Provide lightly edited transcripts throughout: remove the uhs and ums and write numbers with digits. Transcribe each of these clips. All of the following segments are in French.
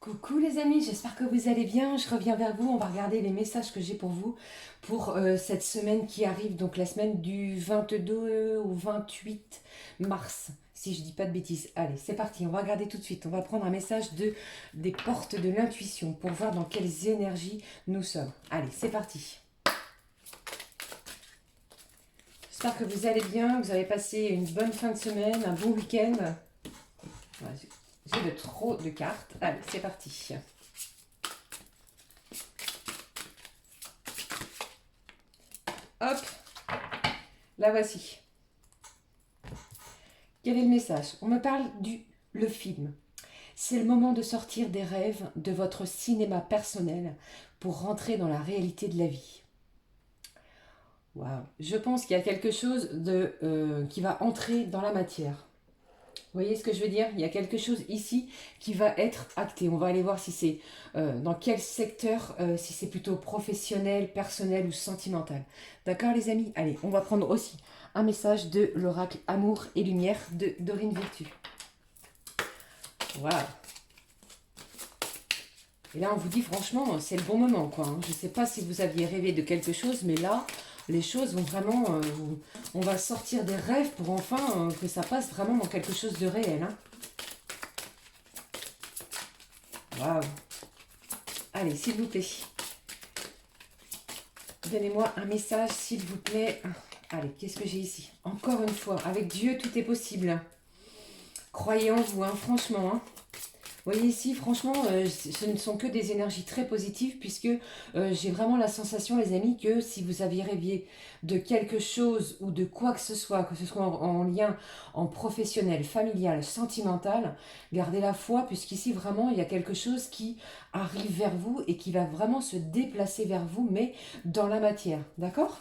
Coucou les amis, j'espère que vous allez bien. Je reviens vers vous. On va regarder les messages que j'ai pour vous pour cette semaine qui arrive, donc la semaine du 22 au 28 mars, si je dis pas de bêtises. Allez, c'est parti, on va regarder tout de suite. On va prendre un message des portes de l'intuition pour voir dans quelles énergies nous sommes. Allez, c'est parti. J'espère que vous allez bien, que vous avez passé une bonne fin de semaine, un bon week-end. Ouais, j'ai de trop de cartes. Allez, c'est parti. Hop, la voici. Quel est le message? On me parle le film. C'est le moment de sortir des rêves de votre cinéma personnel pour rentrer dans la réalité de la vie. Waouh. Je pense qu'il y a quelque chose qui va entrer dans la matière. Vous voyez ce que je veux dire? Il y a quelque chose ici qui va être acté. On va aller voir si c'est dans quel secteur, si c'est plutôt professionnel, personnel ou sentimental. D'accord les amis? Allez, on va prendre aussi un message de l'oracle Amour et Lumière de Dorine Virtue. Waouh! Et là, on vous dit franchement, c'est le bon moment, quoi. Je ne sais pas si vous aviez rêvé de quelque chose, mais là, les choses vont vraiment... on va sortir des rêves pour enfin que ça passe vraiment dans quelque chose de réel. Hein. Waouh! Allez, s'il vous plaît. Donnez-moi un message, s'il vous plaît. Allez, qu'est-ce que j'ai ici? Encore une fois, avec Dieu, tout est possible. Croyez en vous, hein, franchement. Hein. Vous voyez ici, franchement, ce ne sont que des énergies très positives puisque j'ai vraiment la sensation, les amis, que si vous aviez rêvé de quelque chose ou de quoi que ce soit en lien en professionnel, familial, sentimental, gardez la foi puisqu'ici, vraiment, il y a quelque chose qui arrive vers vous et qui va vraiment se déplacer vers vous, mais dans la matière, d'accord?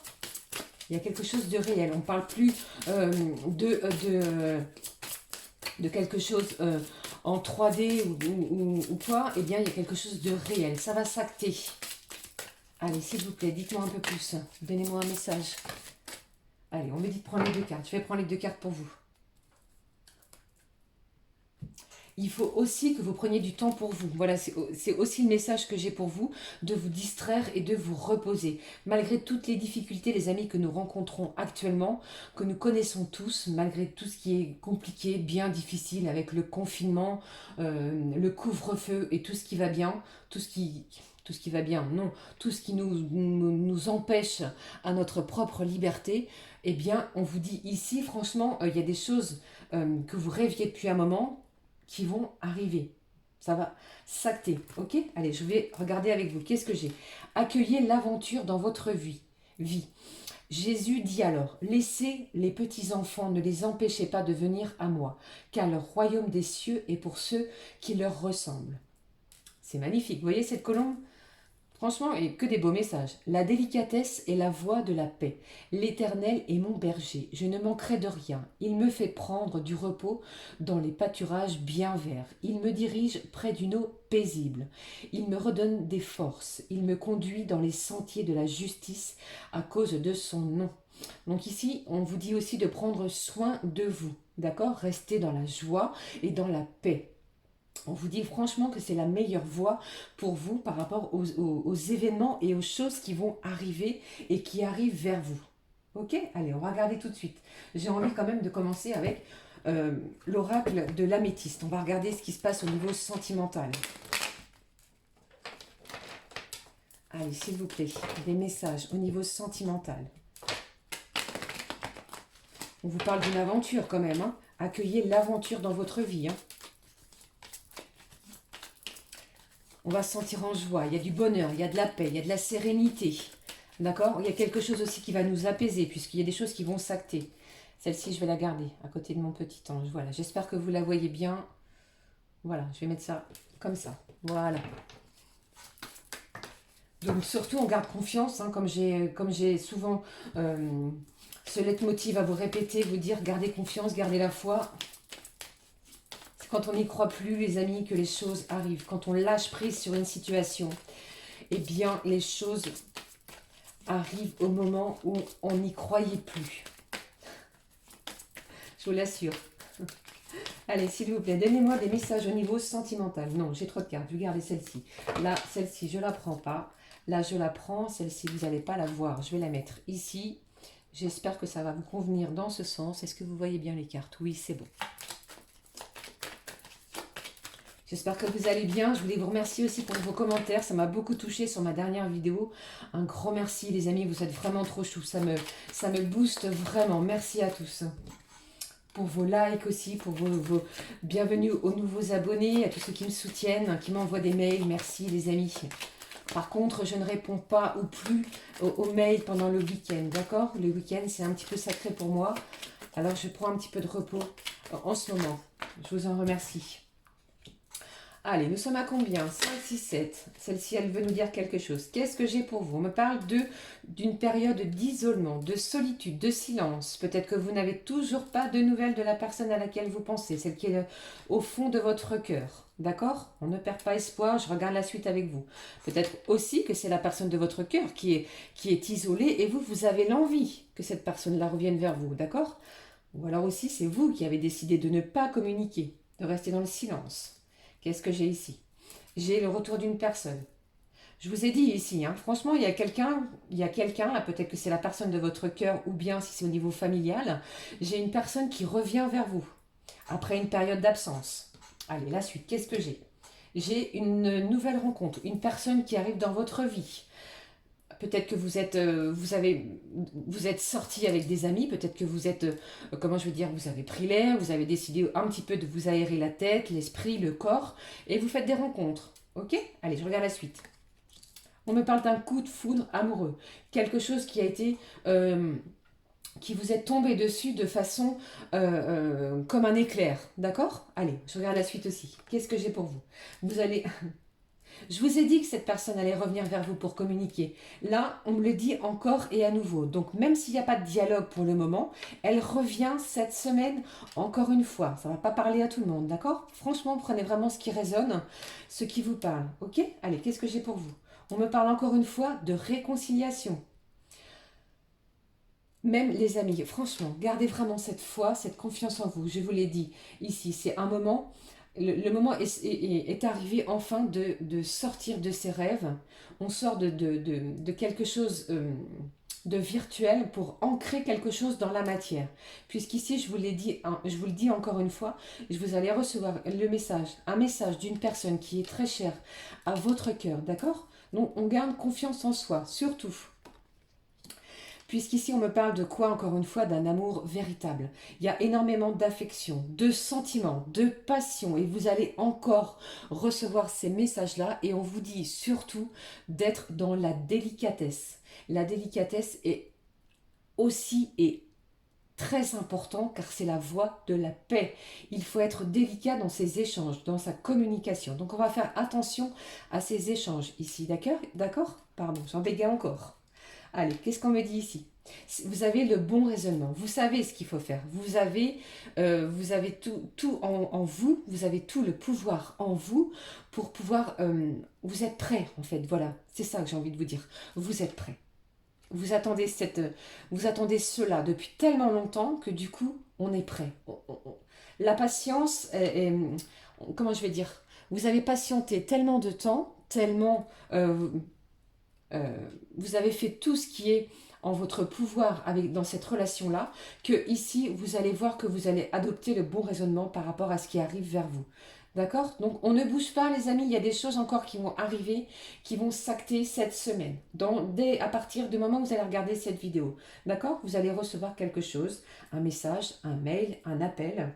Il y a quelque chose de réel. On ne parle plus de quelque chose en 3D ou quoi, eh bien, il y a quelque chose de réel. Ça va s'acter. Allez, s'il vous plaît, dites-moi un peu plus. Donnez-moi un message. Allez, on me dit de prendre les deux cartes. Je vais prendre les deux cartes pour vous. Il faut aussi que vous preniez du temps pour vous. Voilà, c'est aussi le message que j'ai pour vous, de vous distraire et de vous reposer. Malgré toutes les difficultés, les amis, que nous rencontrons actuellement, que nous connaissons tous, malgré tout ce qui est compliqué, bien difficile, avec le confinement, le couvre-feu et tout ce qui va bien, tout ce qui va bien, non, tout ce qui nous empêche à notre propre liberté, eh bien, on vous dit ici, franchement, il y a des choses que vous rêviez depuis un moment, qui vont arriver. Ça va s'acter, ok? Allez, je vais regarder avec vous. Qu'est-ce que j'ai? Accueillez l'aventure dans votre vie. Jésus dit alors, laissez les petits-enfants, ne les empêchez pas de venir à moi, car le royaume des cieux est pour ceux qui leur ressemblent. C'est magnifique. Vous voyez cette colombe? Franchement, et que des beaux messages. La délicatesse est la voie de la paix. L'Éternel est mon berger. Je ne manquerai de rien. Il me fait prendre du repos dans les pâturages bien verts. Il me dirige près d'une eau paisible. Il me redonne des forces. Il me conduit dans les sentiers de la justice à cause de son nom. Donc ici, on vous dit aussi de prendre soin de vous. D'accord? Restez dans la joie et dans la paix. On vous dit franchement que c'est la meilleure voie pour vous par rapport aux événements et aux choses qui vont arriver et qui arrivent vers vous. Ok? Allez, on va regarder tout de suite. J'ai envie quand même de commencer avec l'oracle de l'améthyste. On va regarder ce qui se passe au niveau sentimental. Allez, s'il vous plaît, des messages au niveau sentimental. On vous parle d'une aventure quand même. Hein. Accueillez l'aventure dans votre vie. Hein. On va se sentir en joie, il y a du bonheur, il y a de la paix, il y a de la sérénité. D'accord? Il y a quelque chose aussi qui va nous apaiser, puisqu'il y a des choses qui vont s'acter. Celle-ci, je vais la garder à côté de mon petit ange. Voilà, j'espère que vous la voyez bien. Voilà, je vais mettre ça comme ça. Voilà. Donc surtout, on garde confiance, hein, comme j'ai souvent ce leitmotiv à vous répéter, vous dire, gardez confiance, gardez la foi. Quand on n'y croit plus, les amis, que les choses arrivent. Quand on lâche prise sur une situation, eh bien, les choses arrivent au moment où on n'y croyait plus. Je vous l'assure. Allez, s'il vous plaît, donnez-moi des messages au niveau sentimental. Non, j'ai trop de cartes, je vais garder celle-ci. Là, celle-ci, je ne la prends pas. Là, je la prends. Celle-ci, vous n'allez pas la voir. Je vais la mettre ici. J'espère que ça va vous convenir dans ce sens. Est-ce que vous voyez bien les cartes? Oui, c'est bon. J'espère que vous allez bien. Je voulais vous remercier aussi pour vos commentaires. Ça m'a beaucoup touché sur ma dernière vidéo. Un grand merci, les amis. Vous êtes vraiment trop chou. Ça me booste vraiment. Merci à tous. Pour vos likes aussi, pour vos bienvenue aux nouveaux abonnés, à tous ceux qui me soutiennent, qui m'envoient des mails. Merci, les amis. Par contre, je ne réponds pas ou plus aux mails pendant le week-end, d'accord? Le week-end, c'est un petit peu sacré pour moi. Alors, je prends un petit peu de repos en ce moment. Je vous en remercie. Allez, nous sommes à combien? 5, 6, 7. Celle-ci, elle veut nous dire quelque chose. Qu'est-ce que j'ai pour vous? On me parle d'une période d'isolement, de solitude, de silence. Peut-être que vous n'avez toujours pas de nouvelles de la personne à laquelle vous pensez, celle qui est au fond de votre cœur. D'accord? On ne perd pas espoir, je regarde la suite avec vous. Peut-être aussi que c'est la personne de votre cœur qui est isolée et vous avez l'envie que cette personne-là revienne vers vous. D'accord? Ou alors aussi, c'est vous qui avez décidé de ne pas communiquer, de rester dans le silence. Qu'est-ce que j'ai ici? J'ai le retour d'une personne. Je vous ai dit ici, hein, franchement, il y a quelqu'un, là, peut-être que c'est la personne de votre cœur, ou bien si c'est au niveau familial, j'ai une personne qui revient vers vous, après une période d'absence. Allez, la suite, qu'est-ce que j'ai? J'ai une nouvelle rencontre, une personne qui arrive dans votre vie. Peut-être que vous êtes sorti avec des amis, peut-être que vous êtes, comment je veux dire, vous avez pris l'air, vous avez décidé un petit peu de vous aérer la tête, l'esprit, le corps, et vous faites des rencontres. Ok? Allez, je regarde la suite. On me parle d'un coup de foudre amoureux. Quelque chose qui a été, qui vous est tombé dessus de façon comme un éclair. D'accord? Allez, je regarde la suite aussi. Qu'est-ce que j'ai pour vous? Vous allez... Je vous ai dit que cette personne allait revenir vers vous pour communiquer. Là, on me le dit encore et à nouveau. Donc, même s'il n'y a pas de dialogue pour le moment, elle revient cette semaine encore une fois. Ça ne va pas parler à tout le monde, d'accord? Franchement, prenez vraiment ce qui résonne, ce qui vous parle, ok? Allez, qu'est-ce que j'ai pour vous? On me parle encore une fois de réconciliation. Même les amis, franchement, gardez vraiment cette foi, cette confiance en vous. Je vous l'ai dit ici, c'est un moment... Le moment est arrivé enfin de sortir de ses rêves. On sort de quelque chose de virtuel pour ancrer quelque chose dans la matière. Puisqu'ici, je vous l'ai dit, je vous le dis encore une fois, vous allez recevoir le message, un message d'une personne qui est très chère à votre cœur, d'accord? Donc, on garde confiance en soi, surtout. Puisqu'ici, on me parle de quoi, encore une fois? D'un amour véritable. Il y a énormément d'affection, de sentiments, de passion. Et vous allez encore recevoir ces messages-là. Et on vous dit surtout d'être dans la délicatesse. La délicatesse est aussi et très important car c'est la voie de la paix. Il faut être délicat dans ses échanges, dans sa communication. Donc on va faire attention à ces échanges ici. D'accord? D'accord? Pardon, j'en bégaye encore. Allez, qu'est-ce qu'on me dit ici? Vous avez le bon raisonnement, vous savez ce qu'il faut faire, vous avez tout en vous, vous avez tout le pouvoir en vous pour pouvoir... vous êtes prêt en fait, voilà, c'est ça que j'ai envie de vous dire. Vous êtes prêt. Vous attendez cela depuis tellement longtemps que du coup, on est prêt. La patience, comment je vais dire? Vous avez patienté tellement de temps, tellement... vous avez fait tout ce qui est en votre pouvoir dans cette relation-là, que ici, vous allez voir que vous allez adopter le bon raisonnement par rapport à ce qui arrive vers vous. D'accord? Donc, on ne bouge pas, les amis. Il y a des choses encore qui vont arriver, qui vont s'acter cette semaine. À partir du moment où vous allez regarder cette vidéo. D'accord? Vous allez recevoir quelque chose, un message, un mail, un appel.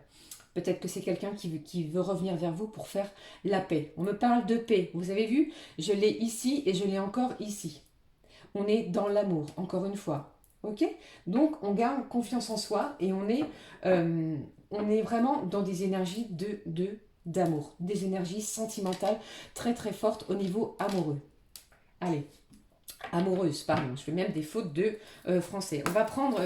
Peut-être que c'est quelqu'un qui veut revenir vers vous pour faire la paix. On me parle de paix. Vous avez vu? Je l'ai ici et je l'ai encore ici. On est dans l'amour, encore une fois. Ok? Donc, on garde confiance en soi et on est vraiment dans des énergies d'amour. Des énergies sentimentales très très fortes au niveau amoureux. Allez, amoureuse, pardon. Je fais même des fautes de français. On va prendre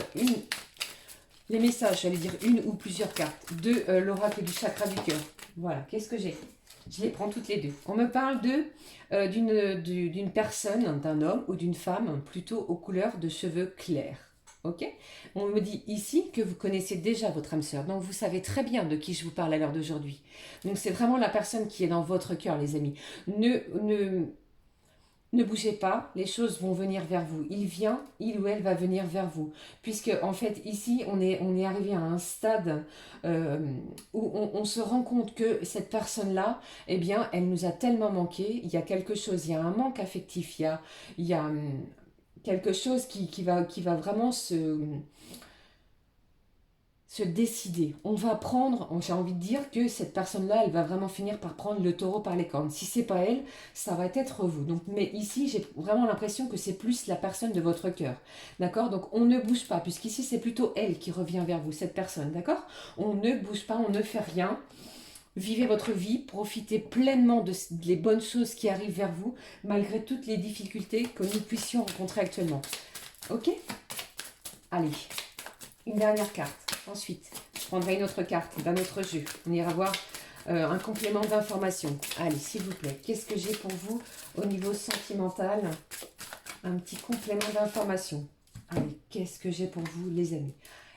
les messages, j'allais dire une ou plusieurs cartes de l'oracle du chakra du cœur. Voilà, qu'est-ce que j'ai? Je les prends toutes les deux. On me parle d'une personne, d'un homme ou d'une femme plutôt aux couleurs de cheveux clairs. ok? On me dit ici que vous connaissez déjà votre âme sœur, donc vous savez très bien de qui je vous parle à l'heure d'aujourd'hui. Donc c'est vraiment la personne qui est dans votre cœur, les amis. Ne, ne bougez pas, les choses vont venir vers vous. Il ou elle va venir vers vous. Puisque, en fait, ici, on est arrivé à un stade euh, où on se rend compte que cette personne-là, eh bien, elle nous a tellement manqué. Il y a quelque chose, il y a un manque affectif, il y a quelque chose qui va vraiment se décider. On va prendre, j'ai envie de dire que cette personne-là, elle va vraiment finir par prendre le taureau par les cornes. Si c'est pas elle, ça va être vous. Donc, mais ici, j'ai vraiment l'impression que c'est plus la personne de votre cœur. D'accord? Donc, on ne bouge pas, puisqu'ici, c'est plutôt elle qui revient vers vous, cette personne. D'accord? On ne bouge pas, on ne fait rien. Vivez votre vie, profitez pleinement des bonnes choses qui arrivent vers vous, malgré toutes les difficultés que nous puissions rencontrer actuellement. Ok? Allez, une dernière carte. Ensuite, je prendrai une autre carte d'un autre jeu. On ira voir un complément d'information. Allez, s'il vous plaît, qu'est-ce que j'ai pour vous au niveau sentimental? Un petit complément d'information. Allez, qu'est-ce que j'ai pour vous, les amis?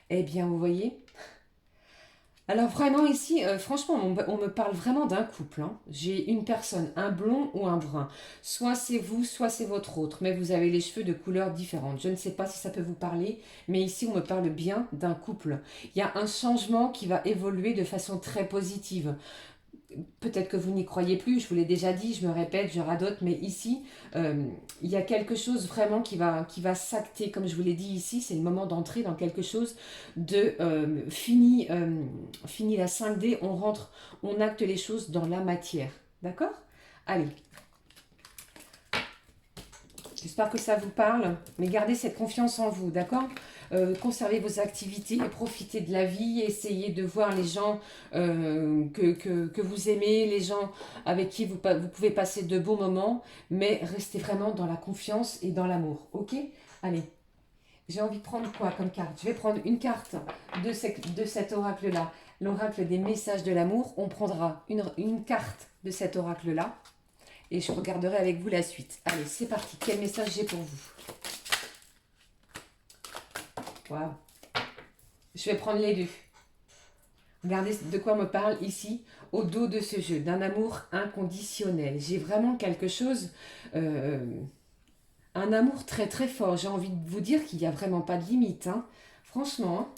Eh bien, vous voyez, alors vraiment ici, franchement, on me parle vraiment d'un couple, hein. J'ai une personne, un blond ou un brun. Soit c'est vous, soit c'est votre autre, mais vous avez les cheveux de couleurs différentes. Je ne sais pas si ça peut vous parler, mais ici on me parle bien d'un couple. Il y a un changement qui va évoluer de façon très positive. Peut-être que vous n'y croyez plus, je vous l'ai déjà dit, je me répète, je radote, mais ici, il y a quelque chose vraiment qui va s'acter, comme je vous l'ai dit ici, c'est le moment d'entrer dans quelque chose de fini la 5D, on rentre, on acte les choses dans la matière, d'accord? Allez, j'espère que ça vous parle, mais gardez cette confiance en vous, d'accord? Conservez vos activités, profitez de la vie, essayez de voir les gens que vous aimez, les gens avec qui vous pouvez passer de beaux moments, mais restez vraiment dans la confiance et dans l'amour, ok? Allez, j'ai envie de prendre quoi comme carte? Je vais prendre une carte de cet oracle-là, l'oracle des messages de l'amour. On prendra une carte de cet oracle-là et je regarderai avec vous la suite. Allez, c'est parti. Quel message j'ai pour vous? Waouh. Je vais prendre les deux. Regardez de quoi me parle ici, au dos de ce jeu, d'un amour inconditionnel. J'ai vraiment quelque chose, euh, un amour très très fort. J'ai envie de vous dire qu'il n'y a vraiment pas de limite, hein. Franchement, hein.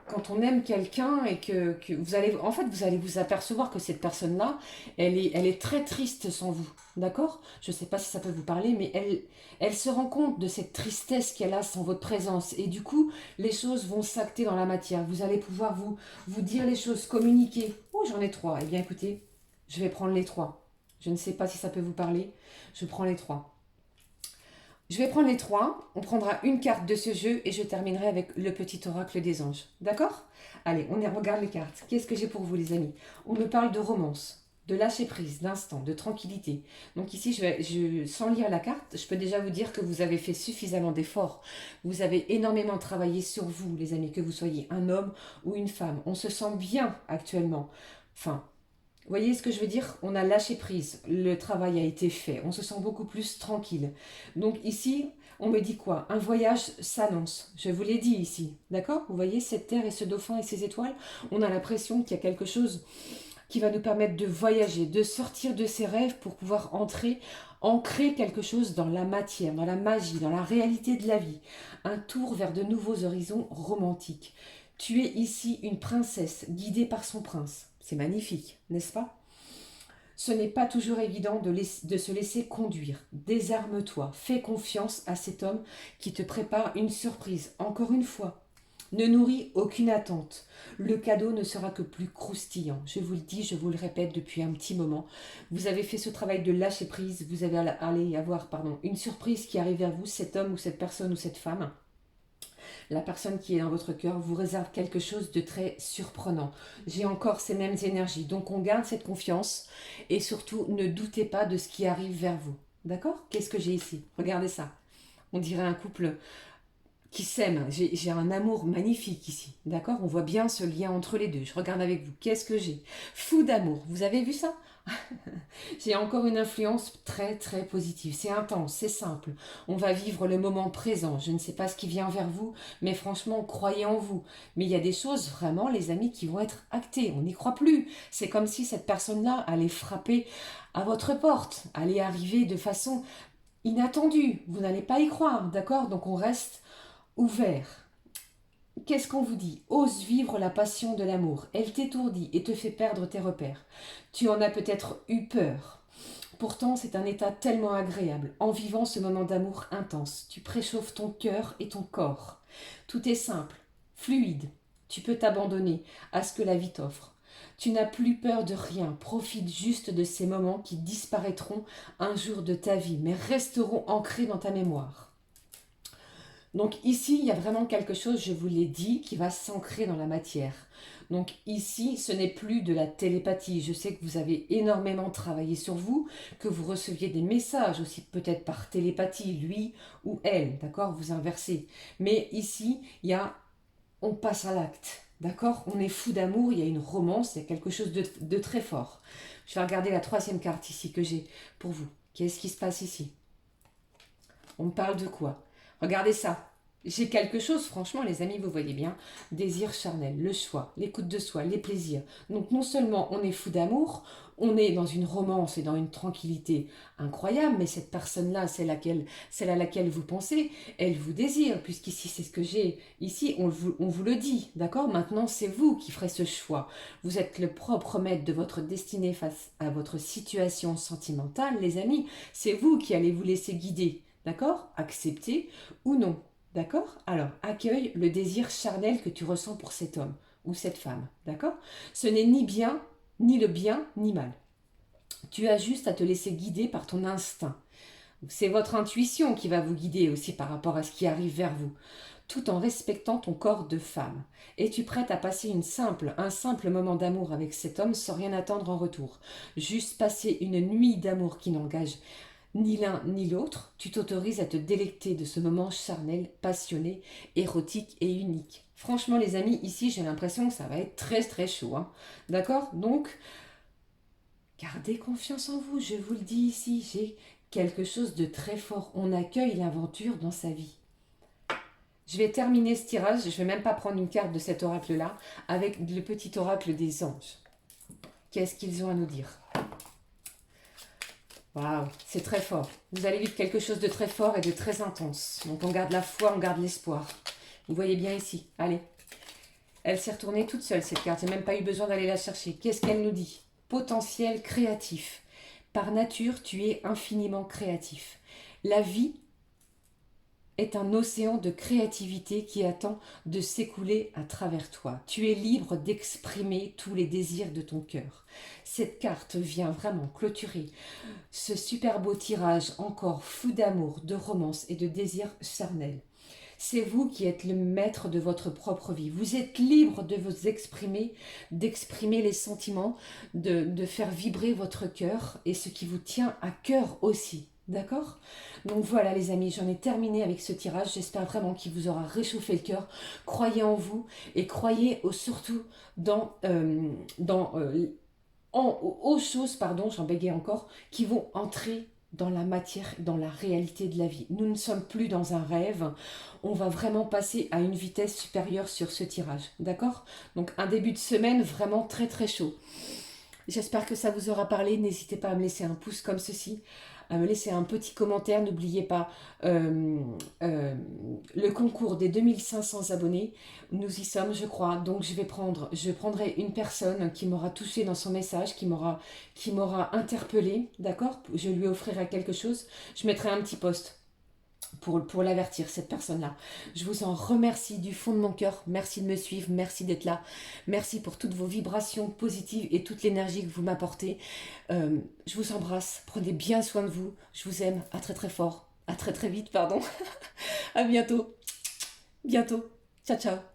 Quand on aime quelqu'un et que vous allez, en fait, vous allez vous apercevoir que cette personne-là, elle est très triste sans vous, d'accord? Je ne sais pas si ça peut vous parler, mais elle se rend compte de cette tristesse qu'elle a sans votre présence. Et du coup, les choses vont s'acter dans la matière. Vous allez pouvoir vous dire les choses, communiquer. Oh, j'en ai trois. Eh bien, écoutez, je vais prendre les trois. Je ne sais pas si ça peut vous parler. Je prends les trois. Je vais prendre les trois, on prendra une carte de ce jeu et je terminerai avec le petit oracle des anges. D'accord? Allez, regarde les cartes. Qu'est-ce que j'ai pour vous, les amis? On me parle de romance, de lâcher prise, d'instant, de tranquillité. Donc ici, sans lire la carte, je peux déjà vous dire que vous avez fait suffisamment d'efforts. Vous avez énormément travaillé sur vous, les amis, que vous soyez un homme ou une femme. On se sent bien actuellement. Enfin, vous voyez ce que je veux dire? On a lâché prise, le travail a été fait, on se sent beaucoup plus tranquille. Donc ici, on me dit quoi? Un voyage s'annonce. Je vous l'ai dit ici, d'accord? Vous voyez cette terre et ce dauphin et ces étoiles? On a l'impression qu'il y a quelque chose qui va nous permettre de voyager, de sortir de ses rêves pour pouvoir ancrer quelque chose dans la matière, dans la magie, dans la réalité de la vie. Un tour vers de nouveaux horizons romantiques. Tu es ici une princesse guidée par son prince. C'est magnifique, n'est-ce pas? Ce n'est pas toujours évident de se laisser conduire. Désarme-toi, fais confiance à cet homme qui te prépare une surprise. Encore une fois, ne nourris aucune attente. Le cadeau ne sera que plus croustillant. Je vous le dis, je vous le répète depuis un petit moment. Vous avez fait ce travail de lâcher prise. Vous allez avoir une surprise qui arrive vers vous, cet homme ou cette personne ou cette femme. La personne qui est dans votre cœur vous réserve quelque chose de très surprenant. J'ai encore ces mêmes énergies. Donc on garde cette confiance et surtout ne doutez pas de ce qui arrive vers vous. D'accord? Qu'est-ce que j'ai ici? Regardez ça. On dirait un couple qui s'aime. J'ai un amour magnifique ici. D'accord? On voit bien ce lien entre les deux. Je regarde avec vous. Qu'est-ce que j'ai? Fou d'amour. Vous avez vu ça? J'ai encore une influence très très positive. C'est intense, c'est simple. On va vivre le moment présent. Je ne sais pas ce qui vient vers vous, mais franchement, croyez en vous. Mais il y a des choses vraiment, les amis, qui vont être actées. On n'y croit plus. C'est comme si cette personne-là allait frapper à votre porte, allait arriver de façon inattendue. Vous n'allez pas y croire, d'accord? Donc on reste ouvert. Qu'est-ce qu'on vous dit? Ose vivre la passion de l'amour. Elle t'étourdit et te fait perdre tes repères. Tu en as peut-être eu peur. Pourtant, c'est un état tellement agréable. En vivant ce moment d'amour intense, tu préchauffes ton cœur et ton corps. Tout est simple, fluide. Tu peux t'abandonner à ce que la vie t'offre. Tu n'as plus peur de rien. Profite juste de ces moments qui disparaîtront un jour de ta vie, mais resteront ancrés dans ta mémoire. Donc ici, il y a vraiment quelque chose, je vous l'ai dit, qui va s'ancrer dans la matière. Donc ici, ce n'est plus de la télépathie. Je sais que vous avez énormément travaillé sur vous, que vous receviez des messages aussi peut-être par télépathie, lui ou elle, d'accord? Vous inversez. Mais ici, on passe à l'acte, d'accord? On est fou d'amour, il y a une romance, il y a quelque chose de très fort. Je vais regarder la troisième carte ici que j'ai pour vous. Qu'est-ce qui se passe ici? On me parle de quoi? Regardez ça. J'ai quelque chose, franchement, les amis, vous voyez bien. Désir charnel, le choix, l'écoute de soi, les plaisirs. Donc non seulement on est fou d'amour, on est dans une romance et dans une tranquillité incroyable, mais cette personne-là, celle à laquelle vous pensez, elle vous désire, puisqu'ici, c'est ce que j'ai. Ici, on vous le dit, d'accord? Maintenant, c'est vous qui ferez ce choix. Vous êtes le propre maître de votre destinée face à votre situation sentimentale, les amis. C'est vous qui allez vous laisser guider. D'accord? Accepter ou non. D'accord? Alors, accueille le désir charnel que tu ressens pour cet homme ou cette femme. D'accord? Ce n'est ni bien, ni le bien, ni mal. Tu as juste à te laisser guider par ton instinct. C'est votre intuition qui va vous guider aussi par rapport à ce qui arrive vers vous, tout en respectant ton corps de femme. Es-tu prête à passer un simple moment d'amour avec cet homme sans rien attendre en retour? Juste passer une nuit d'amour qui n'engage ni l'un ni l'autre, tu t'autorises à te délecter de ce moment charnel, passionné, érotique et unique. Franchement les amis, ici j'ai l'impression que ça va être très très chaud. Hein. D'accord? Donc, gardez confiance en vous, je vous le dis ici, j'ai quelque chose de très fort. On accueille l'aventure dans sa vie. Je vais terminer ce tirage, je ne vais même pas prendre une carte de cet oracle-là, avec le petit oracle des anges. Qu'est-ce qu'ils ont à nous dire? Waouh, c'est très fort. Vous allez vivre quelque chose de très fort et de très intense. Donc on garde la foi, on garde l'espoir. Vous voyez bien ici. Allez. Elle s'est retournée toute seule cette carte. J'ai même pas eu besoin d'aller la chercher. Qu'est-ce qu'elle nous dit? Potentiel créatif. Par nature, tu es infiniment créatif. La vie est un océan de créativité qui attend de s'écouler à travers toi. Tu es libre d'exprimer tous les désirs de ton cœur. Cette carte vient vraiment clôturer ce super beau tirage encore fou d'amour, de romance et de désir charnel. C'est vous qui êtes le maître de votre propre vie. Vous êtes libre de vous exprimer, d'exprimer les sentiments, de faire vibrer votre cœur et ce qui vous tient à cœur aussi. D'accord? Donc voilà les amis, j'en ai terminé avec ce tirage. J'espère vraiment qu'il vous aura réchauffé le cœur. Croyez en vous et croyez surtout aux choses, pardon, j'en bégayais encore, qui vont entrer dans la matière, dans la réalité de la vie. Nous ne sommes plus dans un rêve, on va vraiment passer à une vitesse supérieure sur ce tirage, d'accord? Donc un début de semaine vraiment très très chaud. J'espère que ça vous aura parlé, n'hésitez pas à me laisser un pouce comme ceci, à me laisser un petit commentaire, n'oubliez pas euh, euh, le concours des 2500 abonnés, nous y sommes je crois, donc je prendrai une personne qui m'aura touché dans son message, qui m'aura interpellé, d'accord? Je lui offrirai quelque chose, je mettrai un petit post pour l'avertir, cette personne-là. Je vous en remercie du fond de mon cœur. Merci de me suivre, merci d'être là. Merci pour toutes vos vibrations positives et toute l'énergie que vous m'apportez. Je vous embrasse, prenez bien soin de vous. Je vous aime, à très très fort. À très très vite, pardon. À bientôt. Bientôt. Ciao, ciao.